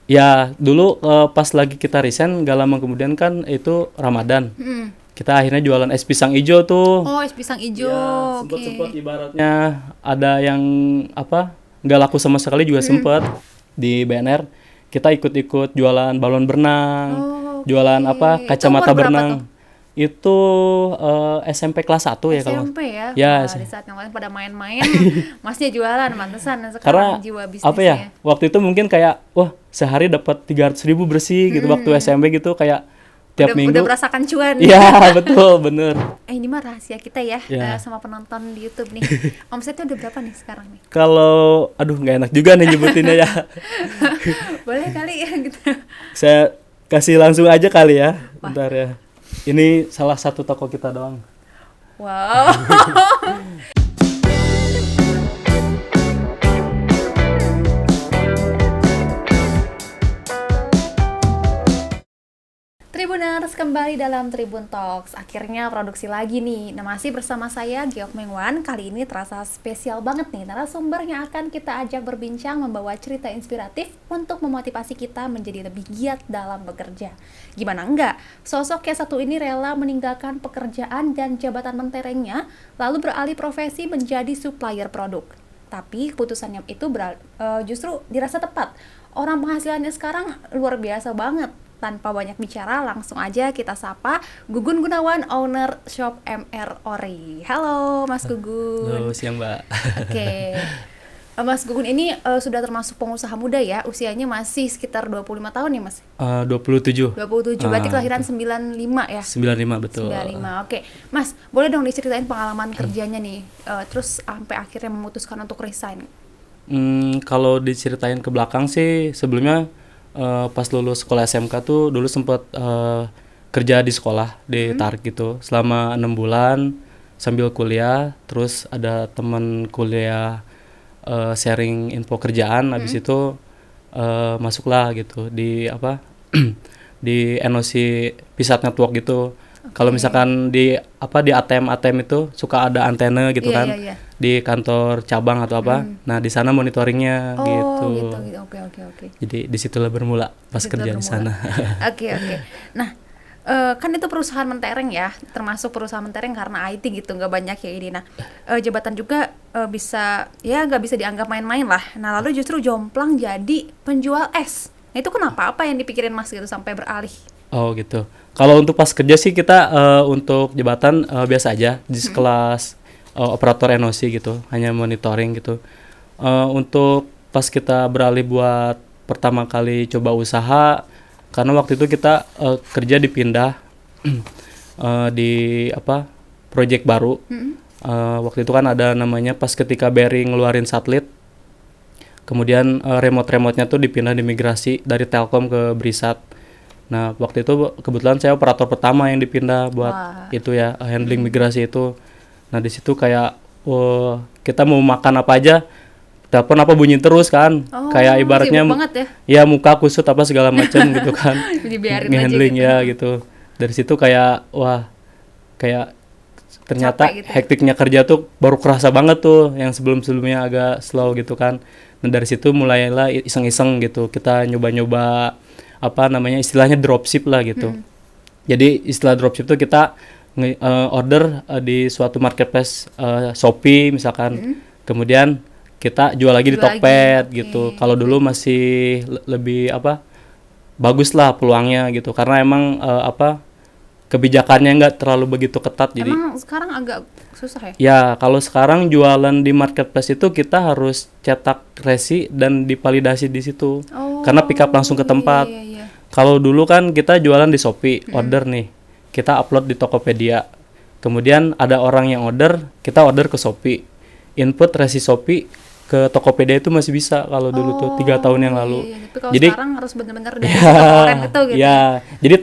Ya dulu pas lagi kita resign, gak lama kemudian kan itu Ramadan. Kita akhirnya jualan es pisang ijo tuh. Oh, es pisang ijo. Ya, Oke. sempet-sempet ibaratnya ada yang apa nggak laku sama sekali juga sempet di BNR. Kita ikut-ikut jualan balon berenang, Oh, oke. jualan apa Itu umur kacamata berapa tuh? berenang. Itu SMP kelas 1 ya kalau nggak. SMP ya. Ya, Wah, di saat yang lain pada main-main, masnya jualan, mantesan sekarang karena jiwa apa ya bisnisnya. waktu itu mungkin kayak wah sehari dapat 300.000 bersih gitu waktu SMP gitu kayak tiap Udah minggu. merasakan cuan. Iya betul bener. Ini mah rahasia kita ya, Ya. sama penonton di YouTube nih. Omsetnya udah berapa nih sekarang nih? Kalau aduh nggak enak juga nih nyebutinnya ya. Boleh kali ya gitu. Saya kasih langsung aja kali ya. Bentar ya. Ini salah satu toko kita doang. Wow. Tribuners, kembali dalam Tribun Talks. Akhirnya produksi lagi nih. Nah, masih bersama saya Geok Mengwan. Kali ini terasa spesial banget nih. Narasumber yang akan kita ajak berbincang membawa cerita inspiratif untuk memotivasi kita menjadi lebih giat dalam bekerja. Gimana enggak? Sosok yang satu ini rela meninggalkan pekerjaan dan jabatan menterengnya, lalu beralih profesi menjadi supplier produk. Tapi keputusannya itu justru dirasa tepat. Orang penghasilannya sekarang luar biasa banget. Tanpa banyak bicara, langsung aja kita sapa Gugun Gunawan, owner shop MR Ori. Halo Mas Gugun. Halo, siang Mbak. Oke. Mas Gugun ini sudah termasuk pengusaha muda ya, usianya masih sekitar 25 tahun ya Mas? 27. 27, berarti kelahiran 95 ya? 95 betul. 95, oke. Mas, boleh dong diceritain pengalaman kerjanya nih, terus sampai akhirnya memutuskan untuk resign? Kalau diceritain ke belakang sih sebelumnya pas lulus sekolah SMK tuh dulu sempet kerja di sekolah di Tarik gitu selama 6 bulan sambil kuliah. Terus ada teman kuliah sharing info kerjaan, habis itu masuklah gitu di apa di NOC Pisat Network gitu. Kalau misalkan di apa di ATM itu suka ada antena gitu Iya, kan iya, iya. di kantor cabang atau apa. Nah di sana monitoringnya Oh, gitu. gitu. Oke. Jadi disitulah bermula pas Disitulah kerja di bermula. sana. Oke. Nah, kan itu perusahaan mentereng ya, termasuk perusahaan mentereng karena IT gitu, nggak banyak ya ini. Nah, jabatan juga bisa, ya nggak bisa dianggap main-main lah. Nah, lalu justru jomplang jadi penjual es. Nah, itu kenapa? Apa yang dipikirin Mas gitu sampai beralih? Oh gitu. Kalau untuk pas kerja sih kita untuk jabatan biasa aja di sekelas operator NOC gitu, hanya monitoring gitu. Untuk pas kita beralih buat pertama kali coba usaha, karena waktu itu kita kerja dipindah di apa project baru. Waktu itu kan ada namanya pas ketika BRI ngeluarin satelit, kemudian remote-remotenya tuh dipindah dimigrasi dari Telkom ke Brisat. Nah waktu itu kebetulan saya operator pertama yang dipindah buat Wah. itu ya handling migrasi itu. Nah di situ kayak kita mau makan apa aja telepon apa bunyi terus kan, Oh, kayak ibaratnya sibuk banget ya. ya muka kusut apa segala macam gitu kan. Dibiarin aja Nge-handling gitu. ya gitu. Dari situ kayak wah kayak ternyata Capek gitu ya. hektiknya kerja tuh baru kerasa banget tuh yang sebelum-sebelumnya agak slow gitu kan. Dan dari situ mulailah iseng-iseng gitu kita nyoba-nyoba apa namanya istilahnya dropship lah gitu. Jadi istilah dropship tuh kita order di suatu marketplace Shopee misalkan, kemudian kita jual lagi di Jual lagi, Tokped oke. gitu. Kalau dulu masih lebih apa bagus lah peluangnya gitu karena emang apa kebijakannya nggak terlalu begitu ketat. Jadi Emang sekarang agak susah ya? ya kalau sekarang jualan di marketplace itu kita harus cetak resi dan dipalidasi di situ karena pick up langsung ke tempat. Iya. Kalau dulu kan kita jualan di Shopee, order nih, kita upload di Tokopedia. Kemudian ada orang yang order, kita order ke Shopee. Input resi Shopee ke Tokopedia itu masih bisa kalau dulu tuh 3 tahun yang lalu. Iya. Tapi kalau Jadi sekarang harus benar-benar dari toko orang itu gitu. ya, jadi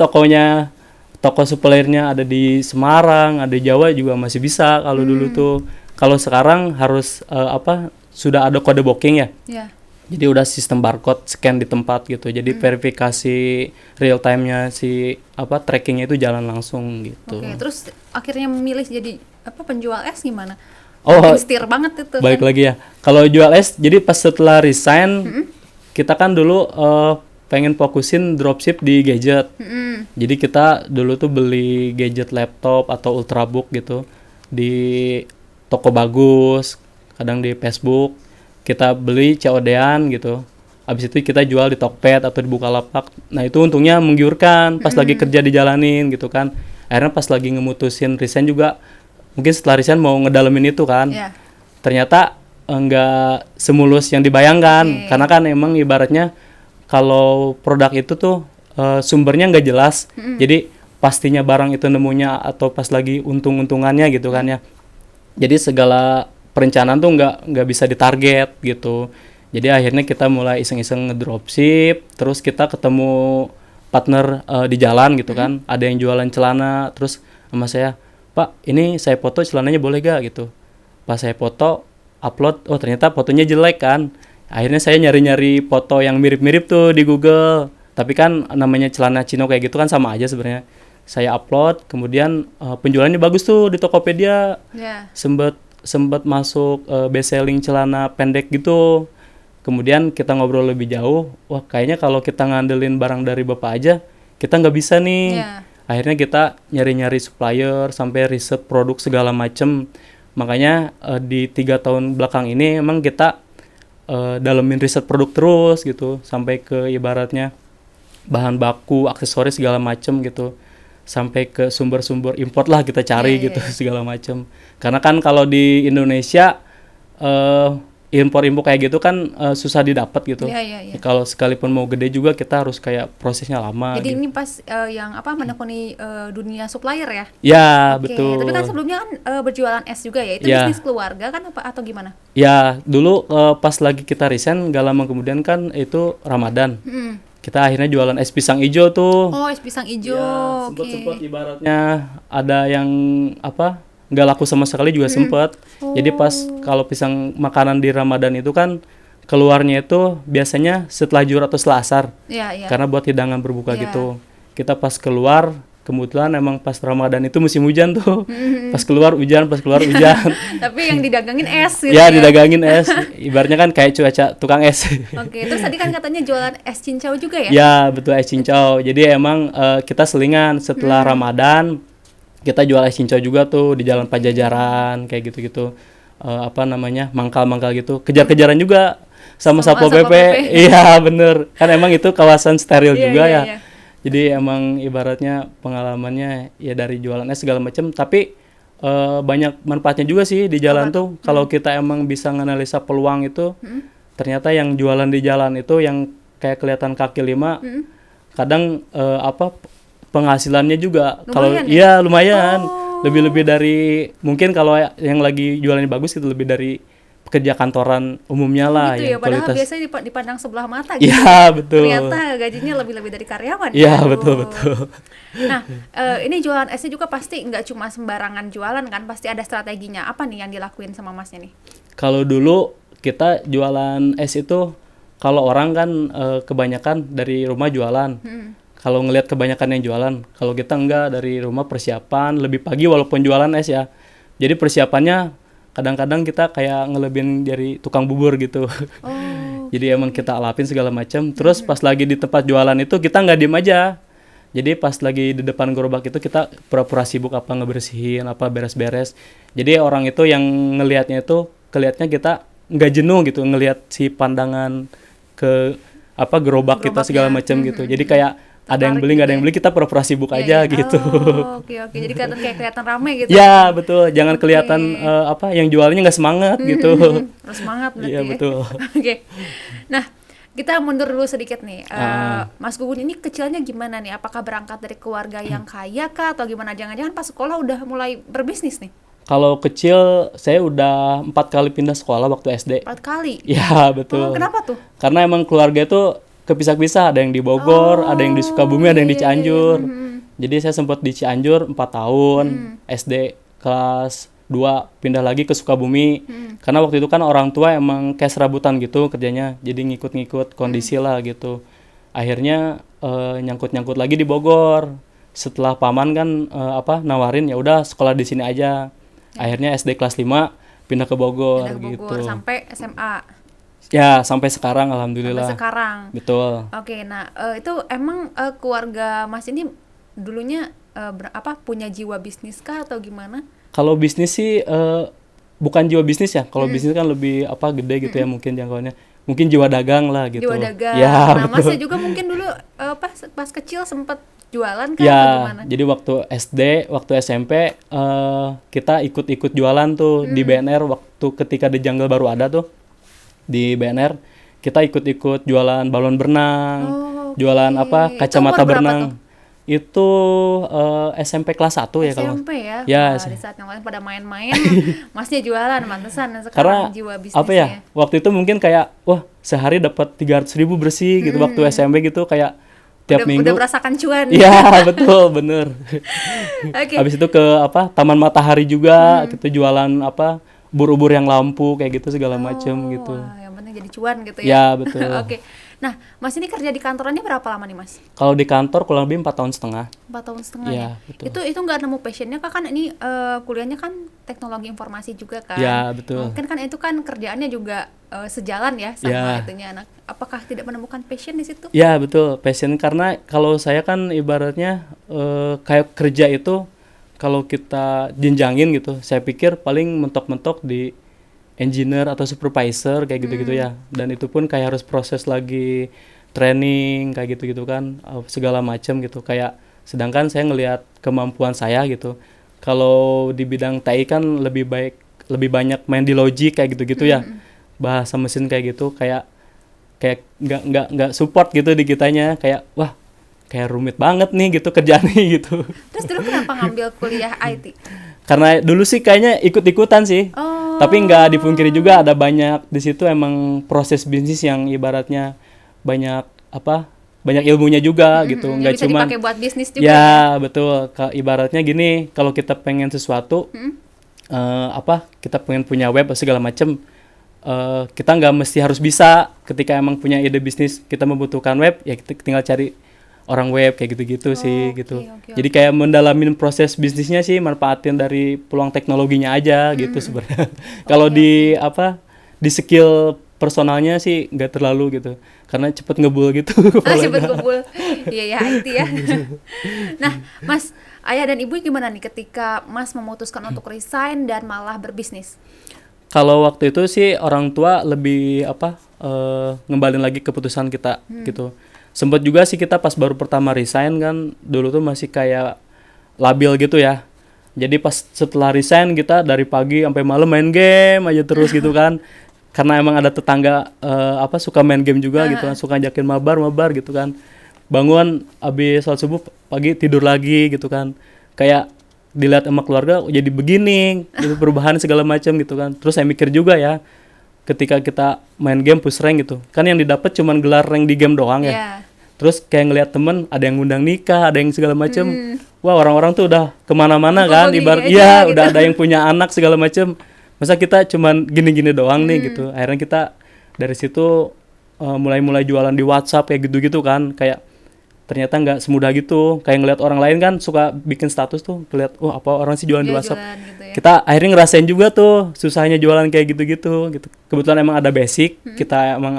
toko suppliernya ada di Semarang, ada di Jawa juga masih bisa kalau dulu tuh. Kalau sekarang harus apa? Sudah ada kode booking ya. Iya. Jadi udah sistem barcode scan di tempat gitu. Jadi verifikasi real time-nya si apa trackingnya itu jalan langsung gitu. Oke, terus akhirnya memilih jadi apa penjual es gimana? Oh, Makin setir banget itu balik kan. lagi ya. Kalau jual es, jadi pas setelah resign kita kan dulu pengen fokusin dropship di gadget. Jadi kita dulu tuh beli gadget laptop atau ultrabook gitu di toko bagus, kadang di Facebook. Kita beli COD-an gitu. Habis itu kita jual di Tokped atau di Bukalapak. Nah, itu untungnya menggiurkan pas lagi kerja dijalanin gitu kan. Akhirnya pas lagi ngemutusin resign juga, mungkin setelah resign mau ngedalemin itu kan. Yeah. Ternyata enggak semulus yang dibayangkan. Karena kan emang ibaratnya kalau produk itu tuh sumbernya nggak jelas, jadi pastinya barang itu nemunya atau pas lagi untung-untungannya gitu kan ya. Jadi segala perencanaan tuh nggak bisa ditarget gitu. Jadi akhirnya kita mulai iseng-iseng ngedropship, terus kita ketemu partner di jalan gitu kan. Ada yang jualan celana, terus sama saya, Pak, ini saya foto celananya boleh gak gitu. Pas saya foto, upload, oh ternyata fotonya jelek kan. Akhirnya saya nyari-nyari foto yang mirip-mirip tuh di Google. Tapi kan namanya celana chino kayak gitu kan sama aja sebenarnya. Saya upload, kemudian penjualannya bagus tuh di Tokopedia. Yeah. Sempet masuk best selling celana pendek gitu. Kemudian kita ngobrol lebih jauh. Wah, kayaknya kalau kita ngandelin barang dari Bapak aja, kita nggak bisa nih. Yeah. Akhirnya kita nyari-nyari supplier sampai riset produk segala macem. Makanya di 3 tahun belakang ini emang kita dalemin riset produk terus gitu, sampai ke ibaratnya bahan baku, aksesoris segala macem gitu, sampai ke sumber-sumber import lah kita cari gitu. Segala macem. Karena kan kalau di Indonesia impor-impor kayak gitu kan susah didapat gitu. Kalau sekalipun mau gede juga kita harus kayak prosesnya lama. Jadi gitu. ini pas yang menekuni dunia supplier ya? Ya, Oke. betul. Tapi kan sebelumnya kan berjualan es juga ya? Itu Ya. bisnis keluarga kan apa atau gimana? Ya, dulu pas lagi kita resign, gak lama kemudian kan itu Ramadan. Kita akhirnya jualan es pisang hijau tuh. Oh, es pisang hijau. Ya, sempet ibaratnya ada yang nggak laku sama sekali juga sempet. Jadi pas kalau pisang makanan di Ramadan itu kan keluarnya itu biasanya setelah Juhur atau setelah Asar. Iya. Karena buat hidangan berbuka gitu. Kita pas keluar, kebetulan emang pas Ramadan itu musim hujan tuh. Pas keluar hujan. Tapi yang didagangin es gitu ya, didagangin es. Ibaratnya kan kayak cuaca tukang es. Oke, terus tadi kan katanya jualan es cincau juga ya? Ya, betul, es cincau. Jadi emang kita selingan setelah Ramadan, kita jual es cincau juga tuh di Jalan Pajajaran kayak gitu-gitu. Mangkal-mangkal gitu. Kejar-kejaran juga sama Satpol PP. Iya, bener. Kan emang itu kawasan steril juga ya. Jadi emang ibaratnya pengalamannya ya dari jualan es segala macam, tapi banyak manfaatnya juga sih di jalan tuh. Kalau kita emang bisa nganalisa peluang itu, ternyata yang jualan di jalan itu yang kayak kelihatan kaki lima, kadang penghasilannya juga kalau lumayan. Lebih dari mungkin kalau yang lagi jualannya bagus itu lebih dari pekerja kantoran umumnya lah gitu yang ya, padahal kualitas. biasanya dipandang sebelah mata gitu. Iya, betul. Ternyata gajinya lebih dari karyawan. Iya, betul. Nah, ini jualan esnya juga pasti nggak cuma sembarangan jualan kan, pasti ada strateginya. Apa nih yang dilakuin sama masnya nih? Kalau dulu kita jualan es itu, kalau orang kan kebanyakan dari rumah jualan. Kalau ngelihat kebanyakan yang jualan, kalau kita enggak, dari rumah persiapan lebih pagi walaupun jualan es ya. Jadi persiapannya kadang-kadang kita kayak ngelebihin dari tukang bubur gitu. Jadi emang kita alapin segala macam. Terus pas lagi di tempat jualan itu kita nggak diem aja. Jadi pas lagi di depan gerobak itu kita pura-pura sibuk ngebersihin, beres-beres. Jadi orang itu yang ngelihatnya itu kelihatnya kita nggak jenuh gitu ngelihat si pandangan ke gerobak kita segala macam gitu. Jadi kayak ada yang beli, nggak ada yang beli, kita pura-pura sibuk aja gitu. Oke. Jadi kelihatan rame gitu. Ya, betul. Jangan kelihatan yang jualnya nggak semangat gitu. Harus semangat berarti. Iya, betul. Oke. Nah, kita mundur dulu sedikit nih. Mas Gugun ini kecilnya gimana nih? Apakah berangkat dari keluarga yang kaya kah atau gimana? Jangan-jangan pas sekolah udah mulai berbisnis nih? Kalau kecil saya udah 4 kali pindah sekolah waktu SD. 4 kali? Ya, betul. Kenapa tuh? Karena emang keluarga itu kepisah-pisah, ada yang di Bogor, ada yang di Sukabumi, ada yang di Cianjur. Jadi saya sempat di Cianjur 4 tahun, SD kelas 2 pindah lagi ke Sukabumi. Karena waktu itu kan orang tua emang kayak serabutan gitu kerjanya, jadi ngikut-ngikut kondisi lah gitu. Akhirnya nyangkut-nyangkut lagi di Bogor. Setelah paman kan nawarin ya udah sekolah di sini aja. Akhirnya SD kelas 5 pindah ke Bogor gitu. Sampai SMA. Ya, sampai sekarang sampai alhamdulillah. sekarang. Betul. Oke, nah itu emang keluarga Mas ini dulunya punya jiwa bisnis kah atau gimana? Kalau bisnis sih bukan jiwa bisnis ya. Kalau Mm. bisnis kan lebih gede gitu ya mungkin jangkauannya. Mungkin jiwa dagang lah gitu. Jiwa dagang. Ya, Nah, Masnya betul. juga mungkin dulu pas kecil sempat jualan kah atau Ya, gimana? jadi waktu SD, waktu SMP kita ikut-ikut jualan tuh di BNR waktu ketika The Jungle baru ada tuh di BNR. Kita ikut-ikut jualan balon berenang, Oh, jualan oke. Itu kacamata umur berapa tuh? berenang. Itu SMP kelas 1 ya kalau. SMP ya. Ya, Wah, di saat yang lain pada main-main, Masnya jualan, mantesan karena sekarang jiwa apa ya, bisnisnya. waktu itu mungkin kayak wah sehari dapat 300.000 bersih gitu waktu SMP gitu, kayak tiap Udah minggu. merasakan cuan. Iya betul bener. Oke. Habis itu ke Taman Matahari juga kita jualan ubur-ubur yang lampu kayak gitu segala macem gitu. Wah, yang penting jadi cuan gitu ya. Ya betul. Oke. Nah, Mas ini kerja di kantorannya berapa lama nih, Mas? Kalau di kantor kurang lebih 4 tahun setengah. 4 tahun setengah Iya, ya. betul. Itu nggak nemu passionnya kak, kan ini kuliahnya kan teknologi informasi juga kan. Ya, betul. Mungkin kan itu kan kerjaannya juga sejalan ya sama Ya. itunya anak. Apakah tidak menemukan passion di situ? Ya betul, passion, karena kalau saya kan ibaratnya kayak kerja itu kalau kita jenjangin gitu, saya pikir paling mentok-mentok di engineer atau supervisor kayak gitu-gitu ya. Dan itu pun kayak harus proses lagi training kayak gitu-gitu kan, segala macam gitu. Kayak sedangkan saya ngelihat kemampuan saya gitu. Kalau di bidang TI kan lebih banyak main di logic kayak gitu-gitu ya. Bahasa mesin kayak gitu kayak kayak nggak support gitu di kitanya, kayak wah kayak rumit banget nih gitu kerjaannya gitu. Terus dulu kenapa ngambil kuliah IT? Karena dulu sih kayaknya ikut-ikutan sih, Oh. tapi nggak dipungkiri juga ada banyak di situ emang proses bisnis yang ibaratnya banyak banyak ilmunya juga gitu, Yang nggak bisa cuman dipakai buat bisnis juga ya betul. Ibaratnya gini, kalau kita pengen sesuatu kita pengen punya web atau segala macem, kita nggak mesti harus bisa. Ketika emang punya ide bisnis kita membutuhkan web, ya kita tinggal cari orang web kayak gitu-gitu sih Oke, gitu. oke, Jadi kayak mendalamin proses bisnisnya sih, manfaatin dari peluang teknologinya aja gitu sebenarnya. Kalau di skill personalnya sih nggak terlalu gitu, karena cepet ngebul gitu kepalanya. cepet kumpul. Iya ya IT ya. Nah, Mas, ayah dan ibu gimana nih ketika Mas memutuskan untuk resign dan malah berbisnis? Kalau waktu itu sih orang tua lebih ngembalin lagi keputusan kita gitu. Sempet juga sih kita pas baru pertama resign kan, dulu tuh masih kayak labil gitu ya. Jadi pas setelah resign kita dari pagi sampai malam main game aja terus gitu kan. Karena emang ada tetangga suka main game juga gitu kan, suka ajakin mabar gitu kan. Bangun habis sholat subuh, pagi tidur lagi gitu kan. Kayak dilihat sama keluarga jadi begini gitu, perubahan segala macam gitu kan. Terus saya mikir juga ya, ketika kita main game push rank gitu kan, yang didapat cuman gelar rank di game doang ya. Yeah. Terus kayak ngelihat temen ada yang ngundang nikah, ada yang segala macam. Wah, orang-orang tuh udah kemana-mana kan, Gini ibarat aja iya gitu. udah ada yang punya anak segala macam. Masa kita cuman gini-gini doang nih gitu. Akhirnya kita dari situ mulai jualan di WhatsApp kayak gitu-gitu kan. Kayak ternyata nggak semudah gitu. Kayak ngelihat orang lain kan suka bikin status tuh, ngeliat wah apa orang sih jualan di Dia WhatsApp. jualan gitu ya. Kita akhirnya ngerasain juga tuh susahnya jualan kayak gitu-gitu gitu. Kebetulan emang ada basic, kita emang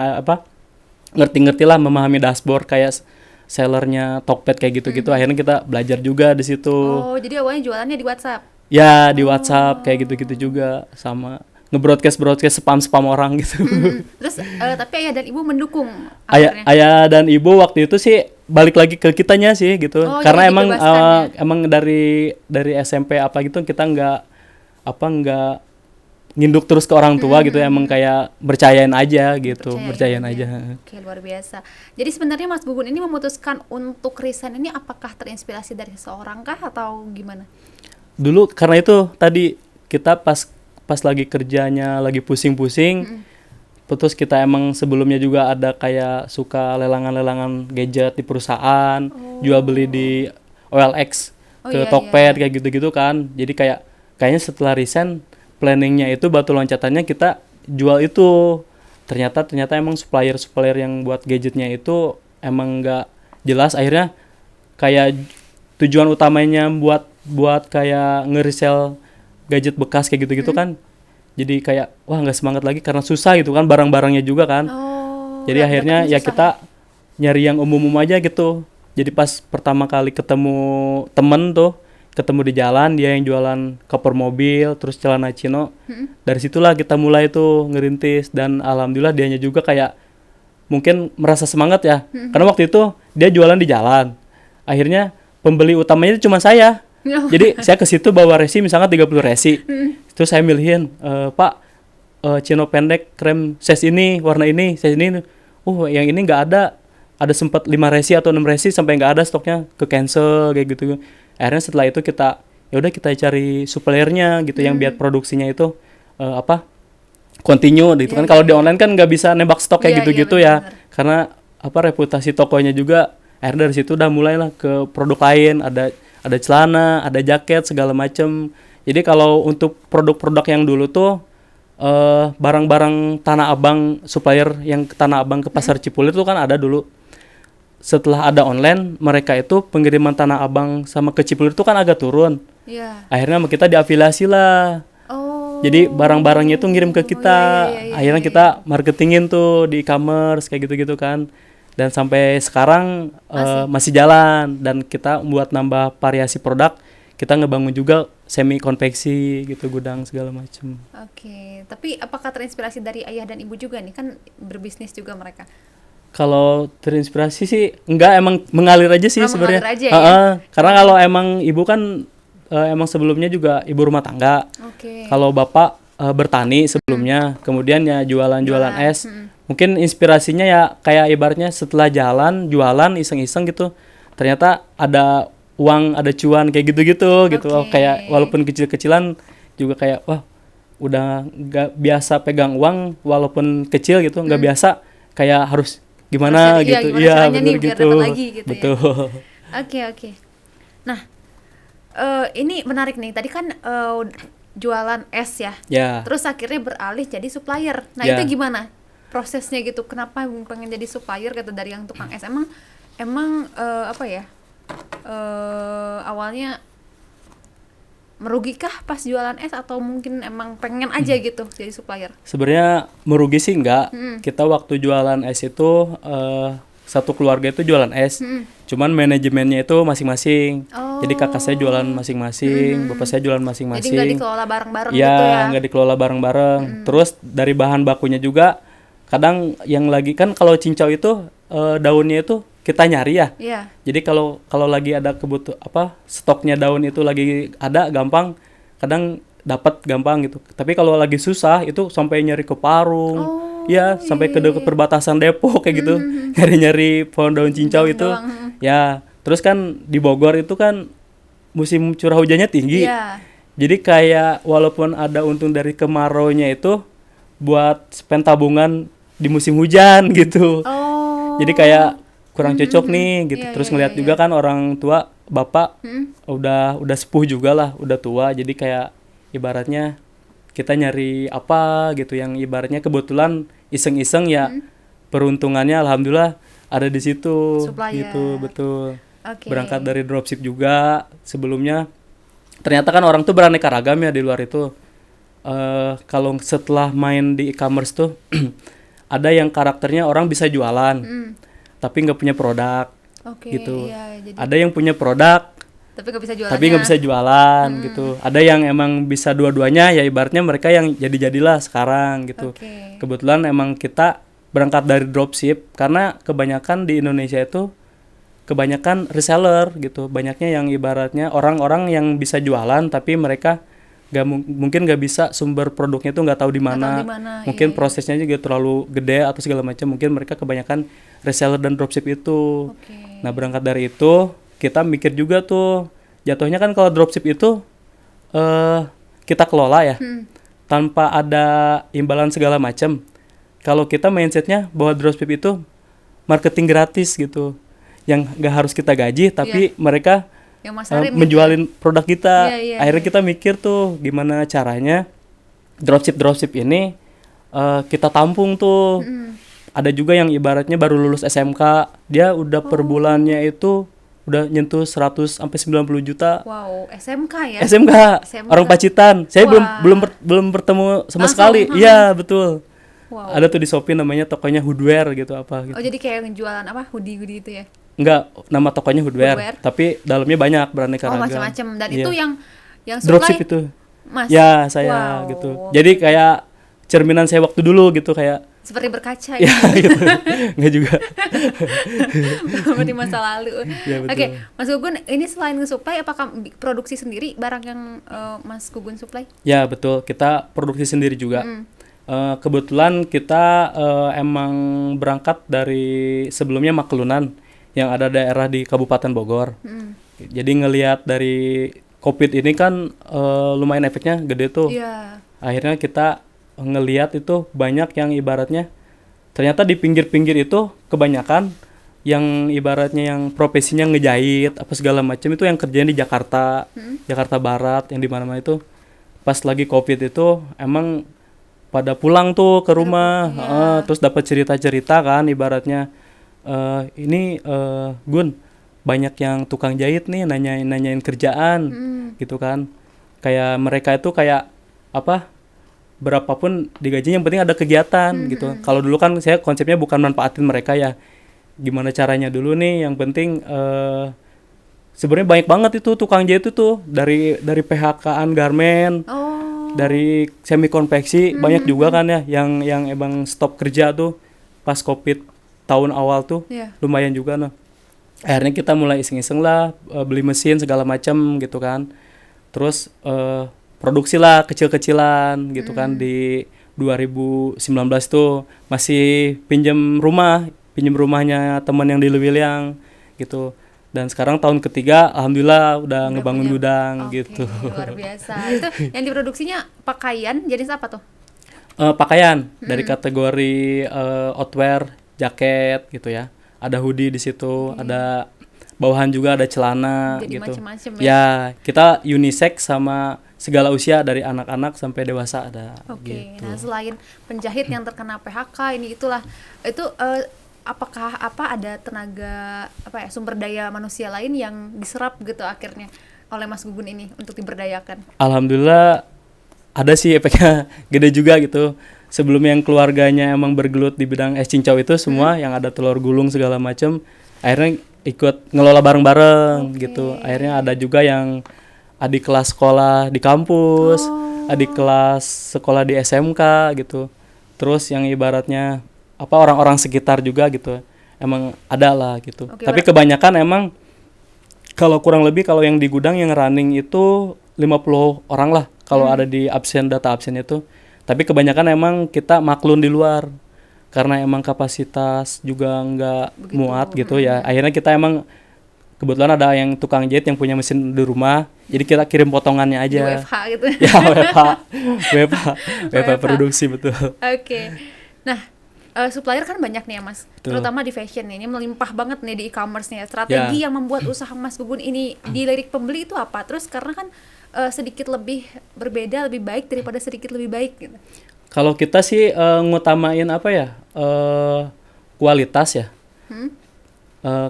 ngerti-ngerti lah, memahami dashboard kayak sellernya Tokped kayak gitu-gitu. Akhirnya kita belajar juga di situ. Oh, jadi awalnya jualannya di WhatsApp. Ya di WhatsApp kayak gitu-gitu juga, sama nge-broadcast spam orang gitu. Terus tapi ayah dan ibu mendukung Ayah, akhirnya. ayah dan ibu waktu itu sih balik lagi ke kitanya sih gitu. Oh, Karena jadi emang dibebaskan ya? emang dari SMP gitu kita nggak nginduk terus ke orang tua gitu, emang kayak percayain aja gitu, percayain aja. Oke, luar biasa. Jadi sebenarnya Mas Gugun ini memutuskan untuk resign ini apakah terinspirasi dari seseorang kah atau gimana? Dulu karena itu tadi kita pas lagi kerjanya lagi pusing-pusing, terus kita emang sebelumnya juga ada kayak suka lelangan-lelangan gadget di perusahaan, jual beli di OLX ke iya, Tokped kayak gitu-gitu kan. Jadi kayaknya setelah resign, planningnya itu batu loncatannya kita jual itu. Ternyata emang supplier yang buat gadgetnya itu emang nggak jelas. Akhirnya kayak tujuan utamanya buat kayak nge-resell gadget bekas kayak gitu-gitu kan, Jadi kayak wah nggak semangat lagi karena susah gitu kan barang-barangnya juga kan. Oh, Jadi akhirnya ya susah kita nyari yang umum-umum aja gitu. Jadi pas pertama kali ketemu temen tuh, ketemu di jalan dia yang jualan koper mobil, terus celana chino. Dari situlah kita mulai tuh ngerintis dan alhamdulillah dianya juga kayak mungkin merasa semangat ya. Karena waktu itu dia jualan di jalan. Akhirnya pembeli utamanya itu cuma saya. Oh. Jadi saya ke situ bawa resi misalnya 30 resi. Terus saya milihin, Pak, chino pendek krem size ini, warna ini, size ini. Yang ini nggak ada. Ada sempat 5 resi atau 6 resi sampai nggak ada stoknya, ke cancel kayak gitu. Akhirnya setelah itu kita ya udah kita cari suppliernya gitu yang biar produksinya itu continue gitu kan. Kalau di online kan nggak bisa nembak stok kayak gitu-gitu ya. Karena reputasi tokonya juga. Akhirnya dari situ udah mulailah ke produk lain, ada celana, ada jaket segala macem. Jadi kalau untuk produk-produk yang dulu tuh barang-barang Tanah Abang, supplier yang ke Tanah Abang ke Pasar Cipulir tuh kan ada dulu. Setelah ada online, mereka itu pengiriman Tanah Abang sama ke Cipulir itu kan agak turun. Iya. Akhirnya sama kita diafiliasi lah. Oh. Jadi barang-barangnya itu ngirim ke kita. Akhirnya kita marketingin tuh di e-commerce kayak gitu-gitu kan. Dan sampai sekarang masih jalan dan kita buat nambah variasi produk. Kita ngebangun juga semi konveksi gitu, gudang segala macam. Oke, tapi apakah terinspirasi dari ayah dan ibu juga nih, kan berbisnis juga mereka? Kalau terinspirasi sih enggak, emang mengalir aja sih sebenarnya. Mengalir aja ya? Karena kalau emang ibu kan emang sebelumnya juga ibu rumah tangga. Oke. Kalau bapak bertani sebelumnya, kemudian ya jualan es. Mungkin inspirasinya ya kayak ibaratnya setelah jalan jualan iseng-iseng gitu, ternyata ada uang, ada cuan kayak gitu-gitu gitu. Kayak walaupun kecil-kecilan juga kayak wah udah nggak biasa pegang uang walaupun kecil gitu, nggak biasa kayak harus gimana gitu. Iya, benar gitu. Betul. Oke. Nah, ini menarik nih. Tadi kan jualan es ya. Ya. Terus akhirnya beralih jadi supplier. Nah, itu gimana prosesnya gitu? Kenapa pengen jadi supplier gitu dari yang tukang es? Emang awalnya merugikah pas jualan es atau mungkin emang pengen aja gitu jadi supplier? Sebenarnya merugi sih enggak. Kita waktu jualan es itu satu keluarga itu jualan es. Cuman manajemennya itu masing-masing. Jadi kakak saya jualan masing-masing, bapak saya jualan masing-masing. Jadi nggak dikelola bareng-bareng gitu ya? Nggak dikelola bareng-bareng. Terus dari bahan bakunya juga kadang yang lagi kan kalau cincau itu daunnya itu kita nyari ya. Jadi kalau lagi ada stoknya daun itu lagi ada gampang, kadang dapat gampang gitu. Tapi kalau lagi susah itu sampai nyari ke Parung, sampai ke dekat perbatasan Depok kayak gitu, nyari pohon daun cincau itu. Ya, terus kan di Bogor itu kan musim curah hujannya tinggi. Jadi kayak walaupun ada untung dari kemaraunya itu buat spend tabungan di musim hujan gitu. Jadi kayak kurang cocok nih gitu. Terus ngeliat juga kan orang tua, bapak udah sepuh juga lah, udah tua. Jadi kayak ibaratnya kita nyari apa gitu yang ibaratnya kebetulan iseng-iseng ya peruntungannya alhamdulillah ada di situ. Supplier. Gitu, betul. Berangkat dari dropship juga sebelumnya. Ternyata kan orang tuh beraneka ragam ya di luar itu. Kalau setelah main di e-commerce tuh ada yang karakternya orang bisa jualan. Tapi nggak punya produk, gitu. Jadi ada yang punya produk, tapi nggak bisa jualan, gitu. Ada yang emang bisa dua-duanya, ya ibaratnya mereka yang jadi-jadilah sekarang, gitu. Kebetulan emang kita berangkat dari dropship, karena kebanyakan di Indonesia itu kebanyakan reseller, gitu. Banyaknya yang ibaratnya orang-orang yang bisa jualan, tapi mereka mungkin nggak bisa sumber produknya tuh nggak tahu di mana. Mungkin prosesnya juga terlalu gede atau segala macam. Mungkin mereka kebanyakan reseller dan dropship itu. Nah berangkat dari itu kita mikir juga tuh jatuhnya kan kalau dropship itu kita kelola ya tanpa ada imbalan segala macam. Kalau kita mindsetnya bahwa dropship itu marketing gratis gitu, yang nggak harus kita gaji tapi mereka yang menjualin produk kita. Akhirnya kita mikir tuh gimana caranya dropship ini kita tampung tuh. Ada juga yang ibaratnya baru lulus SMK, dia udah per bulannya itu udah nyentuh 100 sampai 90 juta. Wow, SMK ya? SMK, SMK. orang Pacitan. Saya Wah. belum bertemu sama Langsung, sekali. Iya, betul. Wow. Ada tuh di Shopee namanya tokonya Hoodwear gitu apa gitu. Oh, jadi kayak ngejualan apa? Hoodie-hoodie itu ya? Enggak, nama tokonya Hoodwear, Hoodwear. tapi dalamnya banyak beraneka Oh, ragam. macam-macam. Dan Iya. itu yang Dropship supply itu. Mas. Ya, saya Wow. gitu. Jadi kayak cerminan saya waktu dulu gitu kayak Seperti berkaca ya gitu. Enggak juga. Seperti masa lalu. Ya, betul. Oke, Mas Gugun, ini selain nge-supply, apakah produksi sendiri barang yang Mas Gugun supply? Ya, betul. Kita produksi sendiri juga. Mm. Kebetulan kita emang berangkat dari sebelumnya Maklunan yang ada daerah di Kabupaten Bogor. Mm. Jadi ngelihat dari COVID ini kan lumayan efeknya gede tuh. Iya. Akhirnya kita ngelihat itu banyak yang ibaratnya ternyata di pinggir-pinggir itu kebanyakan yang ibaratnya yang profesinya ngejahit apa segala macam itu yang kerjanya di Jakarta, Jakarta Barat yang di mana-mana itu pas lagi COVID itu emang pada pulang tuh ke rumah, Iya. terus dapat cerita-cerita kan ibaratnya ini Gun banyak yang tukang jahit nih nanyain kerjaan gitu kan, kayak mereka itu kayak apa berapapun digaji yang penting ada kegiatan gitu. Kalau dulu kan saya konsepnya bukan manfaatin mereka ya, gimana caranya dulu nih yang penting sebenarnya banyak banget itu tukang jahit itu tuh dari PHK-an garmen, Oh. dari semi konveksi banyak juga kan ya yang emang stop kerja tuh pas COVID tahun awal tuh. Iya. Lumayan juga nah. Akhirnya kita mulai iseng-iseng lah beli mesin segala macam gitu kan. Terus produksi lah kecil-kecilan gitu kan di 2019 tuh masih pinjam rumahnya teman yang di Lewiliang gitu. Dan sekarang tahun ketiga alhamdulillah udah ngebangun punya. gudang Oke, gitu. luar biasa. Itu yang diproduksinya pakaian jenis apa tuh? Pakaian dari kategori outwear, jaket gitu ya. Ada hoodie di situ, ada bawahan juga, ada celana Jadi gitu. macem-macem ya. Ya, kita unisex sama segala usia dari anak-anak sampai dewasa ada Oke. gitu. Nah, selain penjahit yang terkena PHK ini itulah itu apakah ada tenaga sumber daya manusia lain yang diserap gitu akhirnya oleh Mas Gugun ini untuk diberdayakan? Alhamdulillah ada sih efeknya gede juga gitu. Sebelum yang keluarganya emang bergelut di bidang es cincau itu semua yang ada telur gulung segala macam, akhirnya ikut ngelola bareng-bareng gitu. Akhirnya ada juga yang adik kelas sekolah di kampus, adik kelas sekolah di SMK gitu. Terus yang ibaratnya orang-orang sekitar juga gitu. Emang ada lah gitu. Oke, Tapi kebanyakan emang kalau kurang lebih kalau yang di gudang yang running itu 50 orang lah kalau ada di data absen itu. Tapi kebanyakan emang kita maklun di luar karena emang kapasitas juga nggak muat gitu ya. Akhirnya kita emang kebetulan ada yang tukang jahit yang punya mesin di rumah, jadi kita kirim potongannya Di aja. WFH gitu. Ya WFH produksi betul. Oke. Nah, supplier kan banyak nih ya Mas, Betul. terutama di fashion nih, ini melimpah banget nih di e-commerce nih. Strategi yang membuat usaha Mas Gugun ini dilirik pembeli itu apa? Terus karena kan sedikit lebih berbeda, lebih baik daripada sedikit lebih baik gitu. Kalau kita sih ngutamain kualitas ya.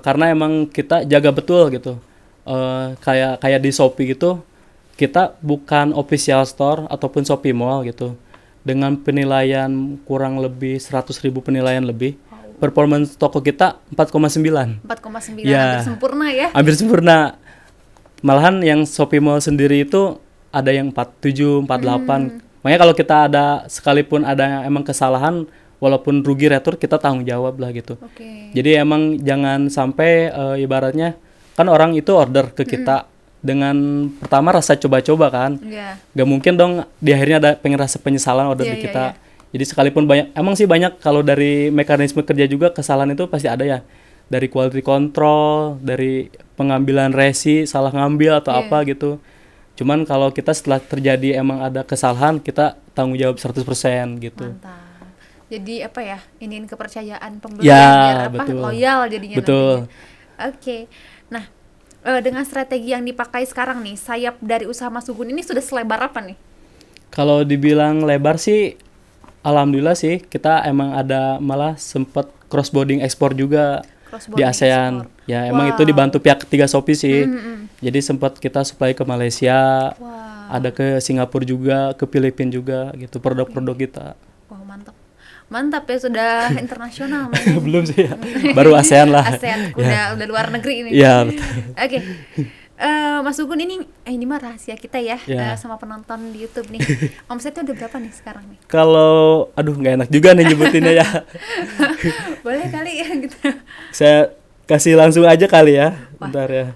Karena emang kita jaga betul gitu. Kayak di Shopee gitu, kita bukan official store ataupun Shopee Mall gitu. Dengan penilaian kurang lebih 100.000 penilaian lebih. Performance toko kita 4,9. 4,9 Ya. hampir sempurna ya. Hampir sempurna. Malahan yang Shopee Mall sendiri itu ada yang 47, 48. Makanya kalau kita ada sekalipun ada emang kesalahan walaupun rugi retur kita tanggung jawab lah gitu. Oke. Jadi emang jangan sampai ibaratnya kan orang itu order ke kita dengan pertama rasa coba-coba kan. Iya. Gak mungkin dong di akhirnya ada pengen rasa penyesalan order Iya, di iya, kita. iya. Jadi sekalipun emang sih banyak kalau dari mekanisme kerja juga kesalahan itu pasti ada ya. Dari quality control, dari pengambilan resi, salah ngambil atau Iya. apa gitu. Cuman kalau kita setelah terjadi emang ada kesalahan, kita tanggung jawab 100% gitu. Mantap. Jadi iniin kepercayaan pembeli Ya, biar betul. loyal jadinya Betul. nantinya. Oke. Nah, dengan strategi yang dipakai sekarang nih, sayap dari usaha Mas Gugun ini sudah selebar apa nih? Kalau dibilang lebar sih, alhamdulillah sih kita emang ada malah sempet crossboarding ekspor juga Cross-border di ASEAN. ekspor. Ya emang itu Wow. dibantu pihak ketiga Shopee sih. Jadi sempat kita supply ke Malaysia, Wow. ada ke Singapura juga, ke Filipina juga gitu produk-produk kita. Wow, mantap. Mantap ya, sudah internasional mainnya. Belum sih ya, baru ASEAN lah. ASEAN, udah luar negeri ini. Iya betul. Oke. Mas Gugun, ini mah rahasia kita ya, Ya. sama penonton di YouTube nih. Omsetnya udah berapa nih sekarang nih? Kalau, aduh nggak enak juga nih nyebutinnya ya. Boleh kali ya gitu. Saya kasih langsung aja kali ya, Wah. bentar ya.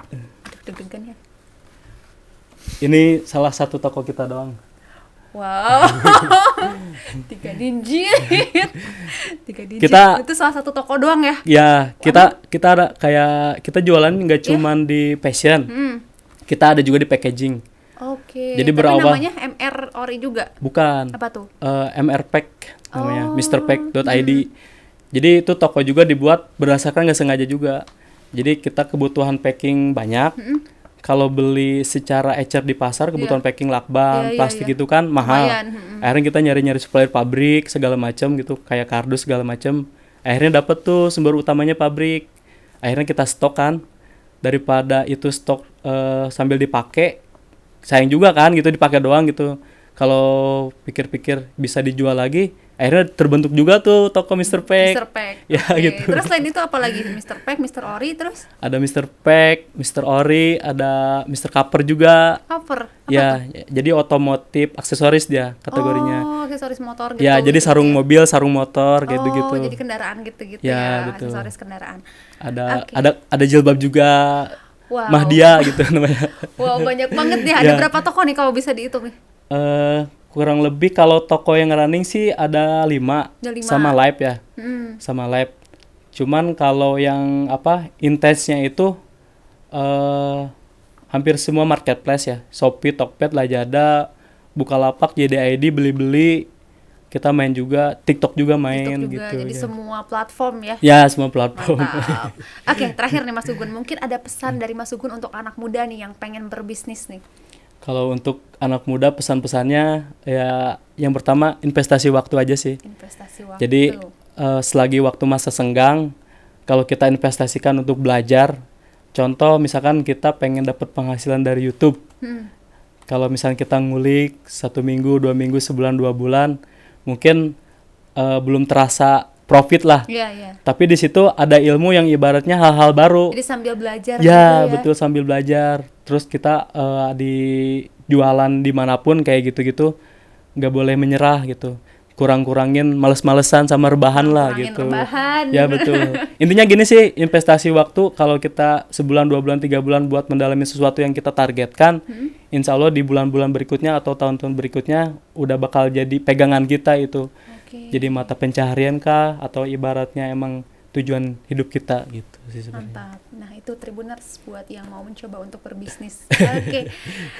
Aduh, deg-degan ya. Ini salah satu toko kita doang. Wow. 3 digit. 3 digit. Itu salah satu toko doang ya? Ya, kita ada kayak kita jualan nggak cuman di fashion. Kita ada juga di packaging. Oke. Jadi Tapi berawal- namanya MR Ori juga. Bukan. Apa tuh? MR Pack namanya, Oh. MrPack.id. Jadi itu toko juga dibuat berdasarkan nggak sengaja juga. Jadi kita kebutuhan packing banyak. Kalau beli secara ecer di pasar, kebutuhan packing lakban, Iya, iya, plastik iya. itu kan mahal. Lumayan, Akhirnya kita nyari-nyari supplier pabrik segala macam gitu, kayak kardus segala macam. Akhirnya dapet tuh sumber utamanya pabrik. Akhirnya kita stok kan. Daripada itu stok sambil dipakai, sayang juga kan gitu dipakai doang gitu. Kalau pikir-pikir bisa dijual lagi, akhirnya terbentuk juga tuh toko Mr. Pack. Mr. Pack. Ya, Oke. gitu. Terus selain itu apa lagi? Mr. Pack, Mr. Ori, terus Ada Mr. Pack, Mr. Ori, ada Mr. Copper juga. cover. Apa Ya, tuh? jadi otomotif aksesoris dia kategorinya. Oh, aksesoris motor gitu. Ya, jadi sarung ya? mobil, sarung motor kayak Oh, gitu. jadi kendaraan gitu-gitu Ya, ya, betul. aksesoris kendaraan. Ada Oke. ada jilbab juga. Wow. Mahdia gitu namanya. Wow, banyak banget nih. Ada Ya. berapa toko nih kalau bisa dihitung nih? Kurang lebih kalau toko yang running sih ada 5 Ada 5. sama live ya. Hmm. Sama live. Cuman kalau yang intensnya itu hampir semua marketplace ya. Shopee, Tokped, Lazada, Bukalapak, JDID, Beli-beli. Kita main juga, TikTok juga main TikTok juga, gitu. jadi ya. semua platform ya. Ya, semua platform. Mantap. Oke, terakhir nih Mas Gugun, mungkin ada pesan dari Mas Gugun untuk anak muda nih yang pengen berbisnis nih. Kalau untuk anak muda pesan-pesannya ya yang pertama investasi waktu aja sih. Investasi waktu. Jadi selagi waktu masa senggang, kalau kita investasikan untuk belajar, contoh misalkan kita pengen dapat penghasilan dari YouTube. Kalau misalnya kita ngulik 1 minggu, 2 minggu, sebulan, 2 bulan, mungkin belum terasa profit lah. Iya, iya. Tapi di situ ada ilmu yang ibaratnya hal-hal baru. Jadi sambil belajar Ya, gitu ya. betul, sambil belajar. Terus kita di jualan dimanapun kayak gitu-gitu nggak boleh menyerah gitu. Kurang-kurangin males-malesan sama rebahan lah Kurangin gitu. rebahan. Ya betul. Intinya gini sih, investasi waktu kalau kita sebulan, 2 bulan, 3 bulan buat mendalami sesuatu yang kita targetkan, insya Allah di bulan-bulan berikutnya atau tahun-tahun berikutnya udah bakal jadi pegangan kita itu. Oke. Jadi mata pencaharian kah atau ibaratnya emang tujuan hidup kita gitu sih sebenarnya. Mantap. Nah, itu Tribuners buat yang mau mencoba untuk berbisnis. Oke.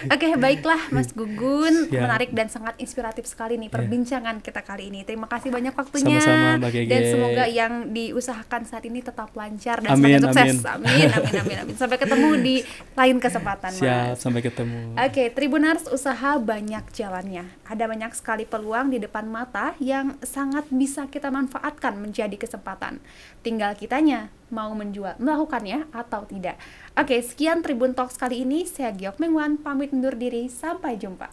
Oke, baiklah Mas Gugun. Siap. Menarik dan sangat inspiratif sekali nih perbincangan kita kali ini. Terima kasih banyak waktunya. Sama-sama, Mbak Gege. Dan semoga yang diusahakan saat ini tetap lancar dan Amin, semakin sukses. amin. Amin, amin, amin, amin. Sampai ketemu di lain kesempatan, Siap, Mas. sampai ketemu. Oke, Tribuners, usaha banyak jalannya. Ada banyak sekali peluang di depan mata yang sangat bisa kita manfaatkan menjadi kesempatan. Tinggal kitanya mau melakukannya atau tidak. Oke, sekian Tribun Talks kali ini. Saya Giok Mengwan, pamit undur diri. Sampai jumpa.